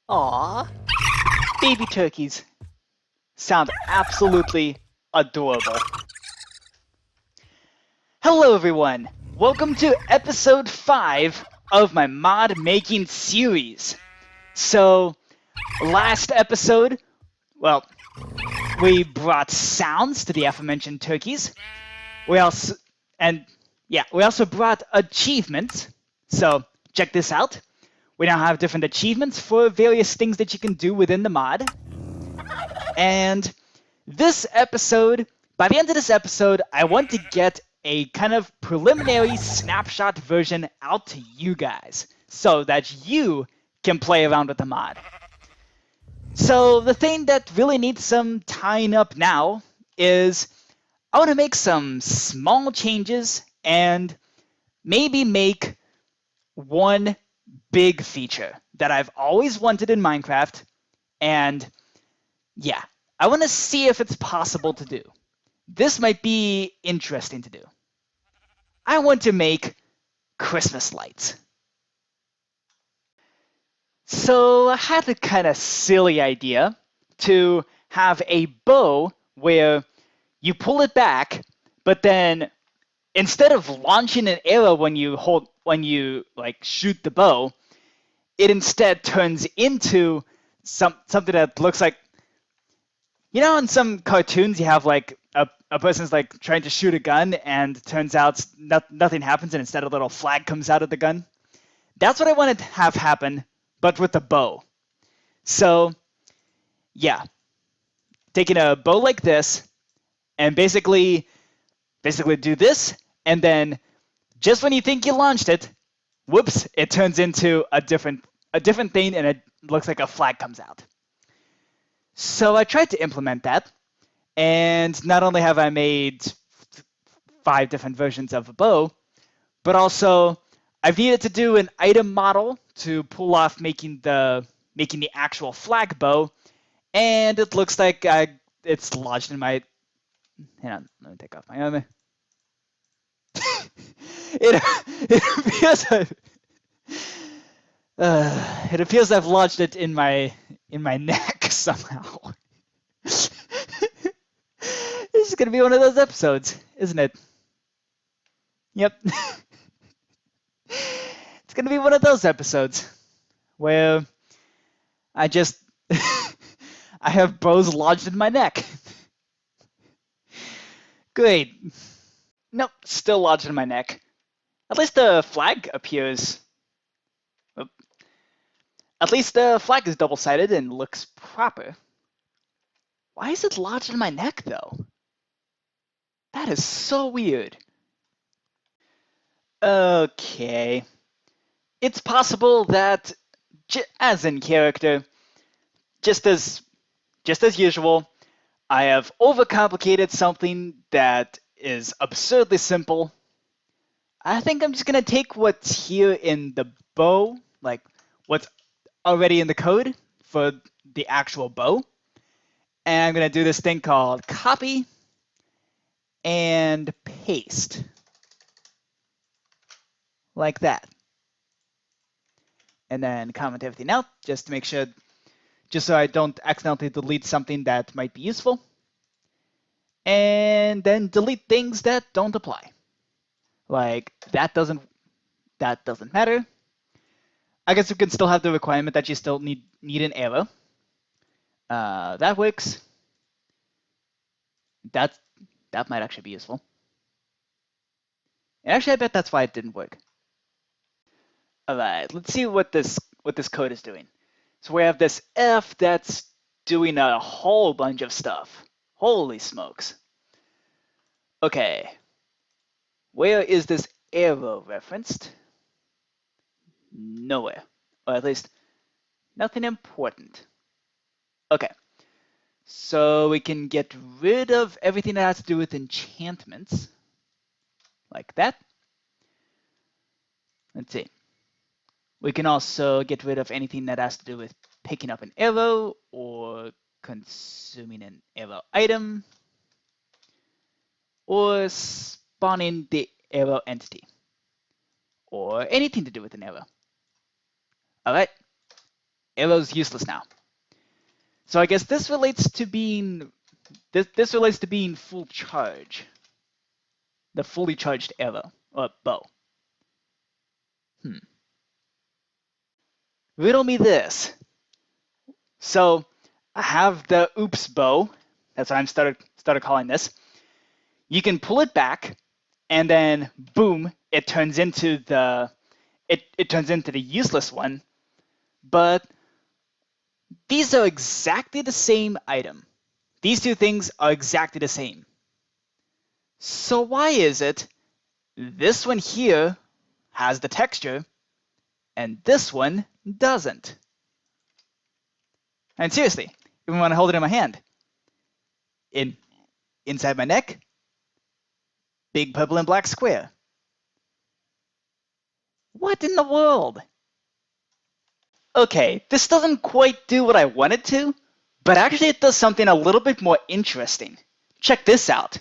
Aww, baby turkeys sound absolutely adorable. Hello everyone, welcome to episode 5 of my mod making series. So, last episode, well, we brought sounds to the aforementioned turkeys. We also brought achievements. So, check this out. We now have different achievements for various things that you can do within the mod. And this episode, by the end of this episode, I want to get a kind of preliminary snapshot version out to you guys so that you can play around with the mod. So the thing that really needs some tying up now is I want to make some small changes and maybe make one big feature that I've always wanted in Minecraft, and yeah, I want to see if it's possible to do. This might be interesting to do. I want to make Christmas lights. So I had a kind of silly idea to have a bow where you pull it back, but then instead of launching an arrow when you shoot the bow, it instead turns into something that looks like, you know, in some cartoons you have like a person's like trying to shoot a gun and turns out nothing happens and instead a little flag comes out of the gun. That's what I wanted to have happen, but with a bow. So yeah, taking a bow like this and basically do this, and then just when you think you launched it, whoops, it turns into a different thing and it looks like a flag comes out. So I tried to implement that, and not only have I made 5 different versions of a bow, but also I've needed to do an item model to pull off making the actual flag bow, and it looks like it's lodged in my. Hang on, let me take off my armor. It appears I've lodged it in my neck somehow. This is gonna be one of those episodes, isn't it? Yep. It's gonna be one of those episodes where I just I have bows lodged in my neck. Great. Nope, still lodged in my neck. At least the flag appears. At least the flag is double-sided and looks proper. Why is it lodged in my neck, though? That is so weird. Okay. It's possible that, as in character, just as usual, I have overcomplicated something that is absurdly simple. I think I'm just going to take what's here in the bow, like what's already in the code for the actual bow, and I'm going to do this thing called copy and paste, like that. And then comment everything out just to make sure, just so I don't accidentally delete something that might be useful. And then delete things that don't apply. Like that doesn't matter. I guess we can still have the requirement that you still need an arrow. That works. That might actually be useful. And actually, I bet that's why it didn't work. All right, let's see what this code is doing. So we have this F that's doing a whole bunch of stuff. Holy smokes. Okay. Where is this arrow referenced? Nowhere. Or at least nothing important. Okay. So we can get rid of everything that has to do with enchantments. Like that. Let's see. We can also get rid of anything that has to do with picking up an arrow or consuming an arrow item or spawning the arrow entity or anything to do with an arrow. All right. arrow's useless now. So I guess this relates to being this relates to being full charge. The fully charged arrow or bow. Riddle me this. So I have the oops bow. That's what I'm started calling this. You can pull it back, and then boom, it turns into the useless one. But these are exactly the same item. These two things are exactly the same. So why is it this one here has the texture and this one doesn't? And seriously, even when I hold it in my hand, inside my neck, big purple and black square. What in the world? Okay, this doesn't quite do what I want it to, but actually it does something a little bit more interesting. Check this out.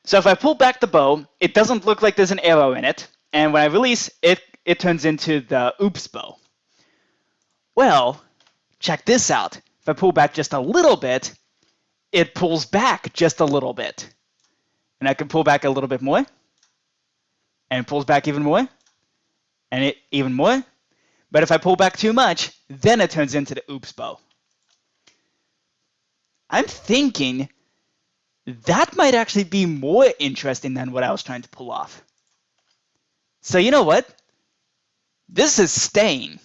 So if I pull back the bow, it doesn't look like there's an arrow in it, and when I release, it turns into the oops bow. Well, check this out. If I pull back just a little bit, it pulls back just a little bit. And I can pull back a little bit more, and it pulls back even more, and even more. But if I pull back too much, then it turns into the oops bow. I'm thinking that might actually be more interesting than what I was trying to pull off. So you know what? This is staying.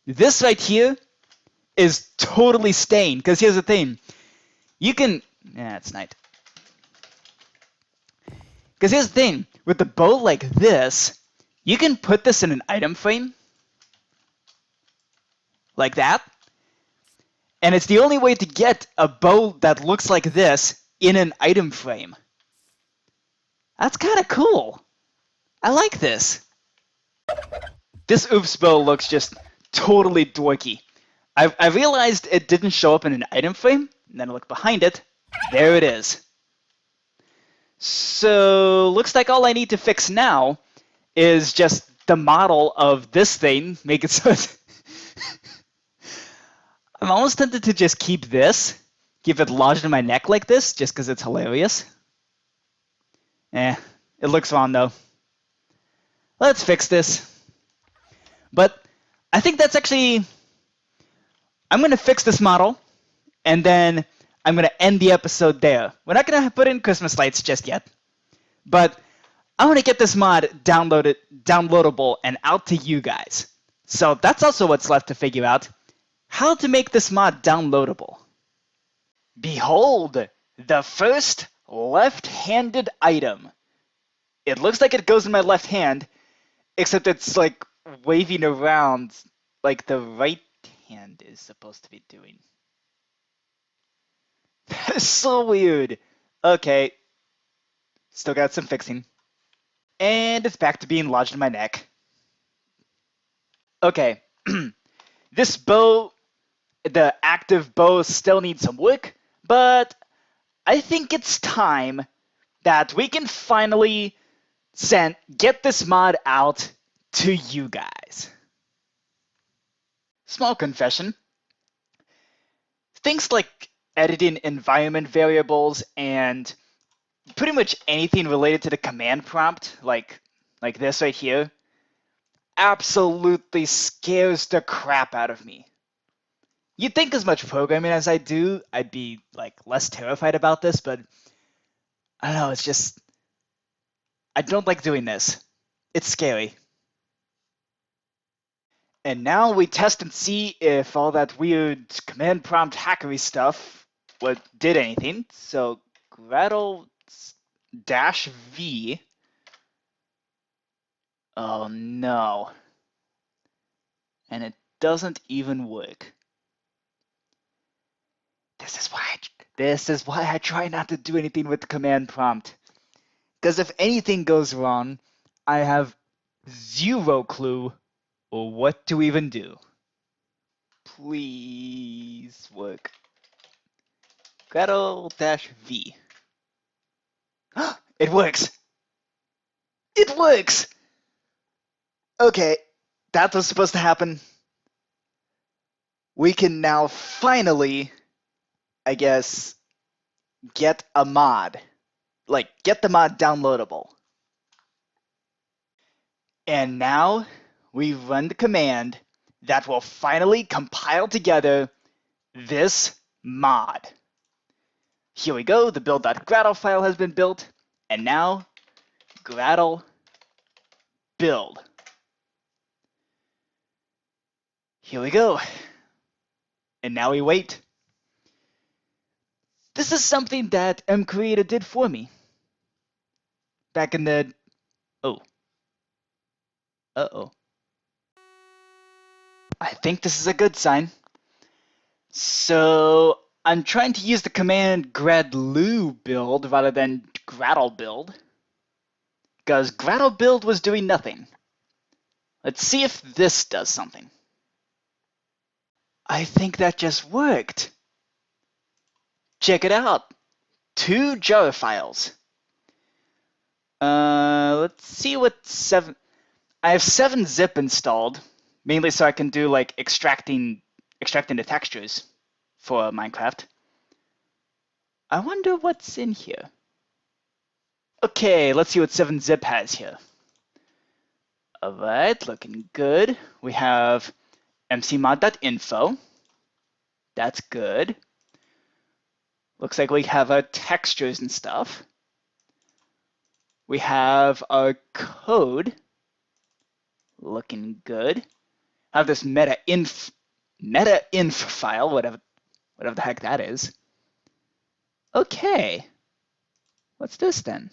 This right here is totally staying, because here's the thing. You can... Yeah, it's night. Because here's the thing. With the bow like this, you can put this in an item frame. Like that. And it's the only way to get a bow that looks like this in an item frame. That's kind of cool. I like this. This oops bow looks just totally dorky. I realized it didn't show up in an item frame, and then I looked behind it. There it is. So, looks like all I need to fix now is just the model of this thing, make it so it's... I'm almost tempted to just keep it lodged in my neck like this, just because it's hilarious. It looks wrong though. Let's fix this. But I think that's actually... I'm going to fix this model, and then I'm going to end the episode there. We're not going to put in Christmas lights just yet, but I want to get this mod downloadable and out to you guys. So that's also what's left to figure out. How to make this mod downloadable. Behold, the first left-handed item. It looks like it goes in my left hand, except it's like waving around like the right hand is supposed to be doing. That is so weird. Okay. Still got some fixing. And it's back to being lodged in my neck. Okay. This bow, the active bow, still needs some work, but I think it's time that we can finally get this mod out to you guys. Small confession. Things like editing environment variables and pretty much anything related to the command prompt, like this right here, absolutely scares the crap out of me. You'd think as much programming as I do, I'd be like less terrified about this, but I don't know, it's just... I don't like doing this. It's scary. And now we test and see if all that weird command prompt hackery stuff did anything. So Gradle-V. Oh no. And it doesn't even work. This is why I try not to do anything with the command prompt. Because if anything goes wrong, I have zero clue what to even do. Please work. Gradle-V. It works! It works! Okay, that was supposed to happen. we can now finally, I guess, get a mod. Like, get the mod downloadable. And now we run the command that will finally compile together this mod. Here we go, the build.gradle file has been built, and now Gradle build. Here we go. And now we wait. This is something that mCreator did for me. Back in the... Oh. Uh-oh. I think this is a good sign. So I'm trying to use the command gradlu build rather than gradle build, because gradle build was doing nothing. Let's see if this does something. I think that just worked. Check it out. 2 Java files. Let's see what 7... I have 7-zip installed, mainly so I can do like extracting the textures for Minecraft. I wonder what's in here. Okay, let's see what 7-zip has here. Alright, looking good. We have mcmod.info. That's good. Looks like we have our textures and stuff. We have our code. Looking good. I have this meta-inf file, whatever the heck that is. Okay. What's this then?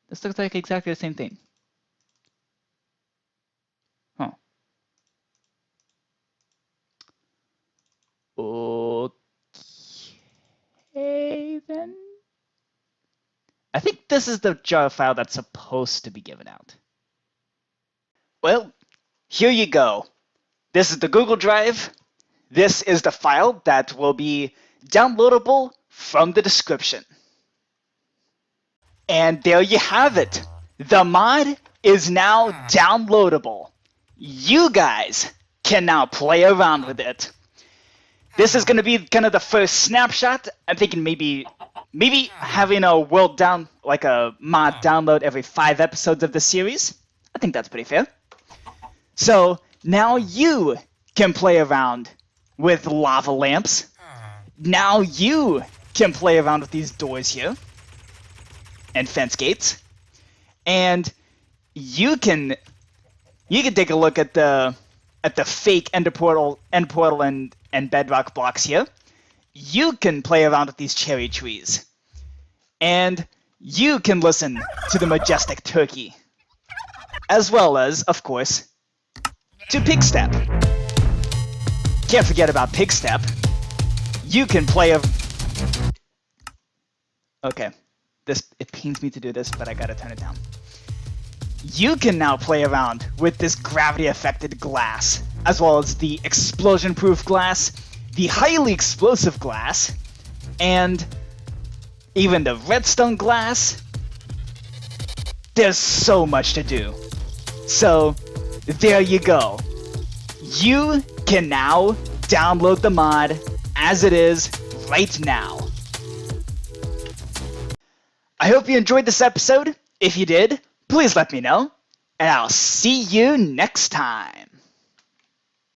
This looks like exactly the same thing. Huh. Okay, then. I think this is the jar file that's supposed to be given out. Well, here you go. This is the Google Drive. This is the file that will be downloadable from the description. And there you have it. The mod is now downloadable. You guys can now play around with it. This is going to be kind of the first snapshot. I'm thinking maybe having a mod download every 5 episodes of the series. I think that's pretty fair. So now you can play around with lava lamps. Now you can play around with these doors here and fence gates, and you can take a look at the fake end portal and bedrock blocks here. You can play around with these cherry trees, and you can listen to the majestic turkey, as well as, of course, to Pigstep. Can't forget about Pigstep. You can play Okay, it pains me to do this, but I gotta turn it down. You can now play around with this gravity-affected glass, as well as the explosion-proof glass, the highly explosive glass, and even the redstone glass. There's so much to do. So, there you go. You can now download the mod as it is right now. I hope you enjoyed this episode. If you did, please let me know, and I'll see you next time.